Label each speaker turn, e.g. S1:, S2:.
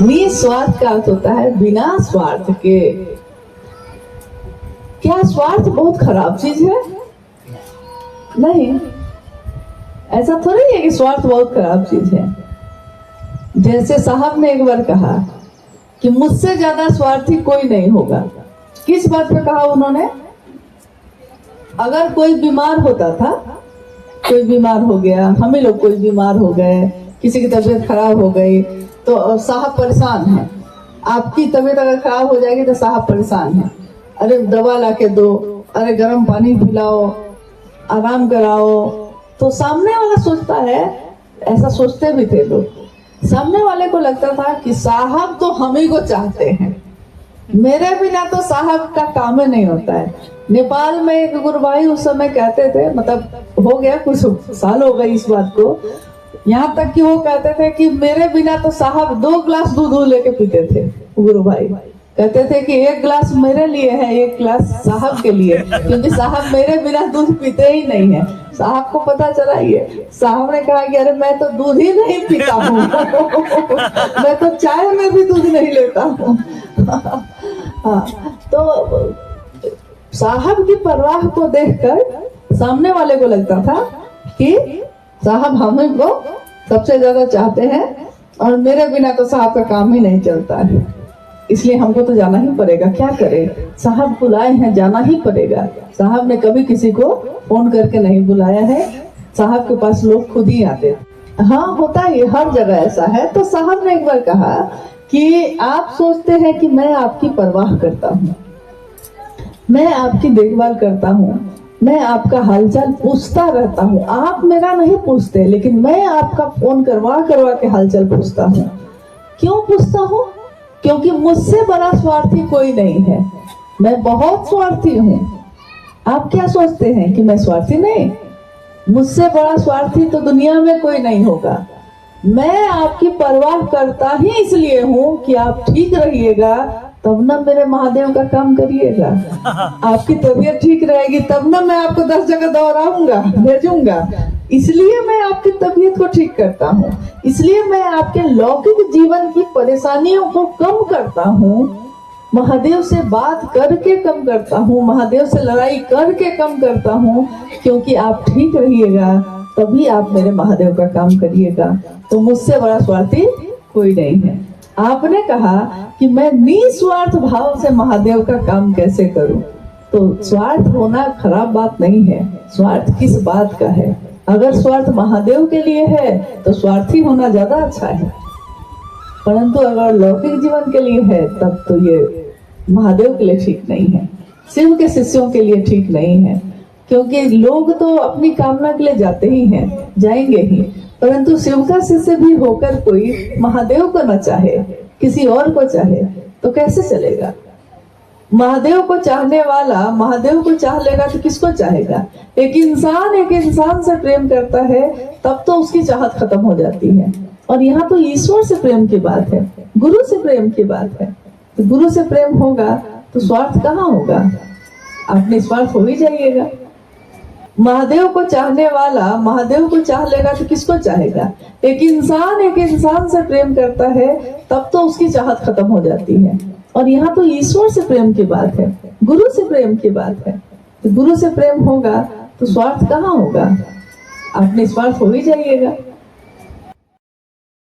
S1: निस्वार्थ का अर्थ होता है बिना स्वार्थ के। क्या स्वार्थ बहुत खराब चीज है? नहीं, ऐसा थोड़ी है कि स्वार्थ बहुत खराब चीज है। जैसे साहब ने एक बार कहा कि मुझसे ज्यादा स्वार्थी कोई नहीं होगा। किस बात पे कहा उन्होंने? अगर कोई बीमार होता था, कोई बीमार हो गया, हम ही लोग कोई बीमार हो गए, किसी की तबीयत खराब हो गई, तो साहब परेशान है। आपकी तबीयत अगर खराब हो जाएगी तो साहब परेशान है। अरे दवा ला के दो, अरे गर्म पानी पिलाओ, आराम कराओ। तो सामने वाला सोचता है, ऐसा सोचते भी थे लोग, सामने वाले को लगता था कि साहब तो हम ही को चाहते हैं, मेरे बिना तो साहब का काम ही नहीं होता है। नेपाल में एक गुरु भाई उस समय कहते थे, मतलब हो गया कुछ साल हो गए इस बात को, यहाँ तक कि वो कहते थे कि मेरे बिना तो साहब 2 गिलास दूध लेके पीते थे। गुरु भाई कहते थे कि 1 गिलास मेरे लिए है, 1 गिलास साहब के लिए, क्योंकि साहब मेरे बिना दूध पीते ही नहीं है। साहब को पता चला ये, साहब ने कहा कि अरे मैं तो दूध ही नहीं पीता हूँ मैं तो चाय में भी दूध नहीं लेता हूँ हाँ, तो साहब की परवाह को देखकर सामने वाले को लगता था कि साहब हमें को सबसे ज्यादा चाहते हैं और मेरे बिना तो साहब का काम ही नहीं चलता है, इसलिए हमको तो जाना ही पड़ेगा। क्या करें, साहब बुलाए हैं, जाना ही पड़ेगा। साहब ने कभी किसी को फोन करके नहीं बुलाया है, साहब के पास लोग खुद ही आते हैं। हाँ, होता है, हर जगह ऐसा है। तो साहब ने एक बार कहा कि आप सोचते हैं कि मैं आपकी परवाह करता हूँ, मैं आपकी देखभाल करता हूँ, मैं आपका हालचाल पूछता रहता हूँ, आप मेरा नहीं पूछते, लेकिन मैं आपका फोन करवा करवा के हालचाल पूछता हूँ। क्यों पूछता हूँ? क्योंकि मुझसे बड़ा स्वार्थी कोई नहीं है, मैं बहुत स्वार्थी हूँ। आप क्या सोचते हैं कि मैं स्वार्थी नहीं? मुझसे बड़ा स्वार्थी तो दुनिया में कोई नहीं होगा। मैं आपकी परवाह करता ही इसलिए हूँ कि आप ठीक रहिएगा, तब ना मेरे महादेव का काम करिएगा। आपकी तबीयत ठीक रहेगी तब ना मैं आपको 10 जगह दौड़ाऊंगा, भेजूंगा। इसलिए मैं आपकी तबीयत को ठीक करता हूँ, इसलिए मैं आपके लौकिक जीवन की परेशानियों को कम करता हूँ, महादेव से बात करके कम करता हूँ, महादेव से लड़ाई करके कम करता हूँ, क्योंकि आप ठीक रहिएगा तभी आप मेरे महादेव का काम करिएगा। तो मुझसे बड़ा स्वार्थी कोई नहीं है। आपने कहा कि मैं निस्वार्थ भाव से महादेव का काम कैसे करूं? तो स्वार्थ होना खराब बात नहीं है, स्वार्थ किस बात का है? अगर स्वार्थ महादेव के लिए है तो स्वार्थी होना ज्यादा अच्छा है, परंतु अगर लौकिक जीवन के लिए है तब तो ये महादेव के लिए ठीक नहीं है, शिव के शिष्यों के लिए ठीक नहीं है। क्योंकि लोग तो अपनी कामना के लिए जाते ही हैं, जाएंगे ही, परंतु शिव का शिष्य भी होकर कोई महादेव को न चाहे, किसी और को चाहे तो कैसे चलेगा? महादेव को चाहने वाला महादेव को चाह लेगा तो किसको चाहेगा? एक इंसान से प्रेम करता है तब तो उसकी चाहत खत्म हो जाती है। और यहाँ तो ईश्वर से प्रेम की बात है, गुरु से प्रेम की बात है। तो गुरु से प्रेम होगा तो स्वार्थ कहाँ होगा? आप निस्वार्थ हो ही जाइएगा। महादेव को चाहने वाला महादेव को चाह लेगा तो किसको चाहेगा? एक इंसान से प्रेम करता है तब तो उसकी चाहत खत्म हो जाती है। और यहाँ तो ईश्वर से प्रेम की बात है, गुरु से प्रेम की बात है। तो गुरु से प्रेम होगा तो स्वार्थ कहाँ होगा? आप निस्वार्थ हो ही जाइएगा।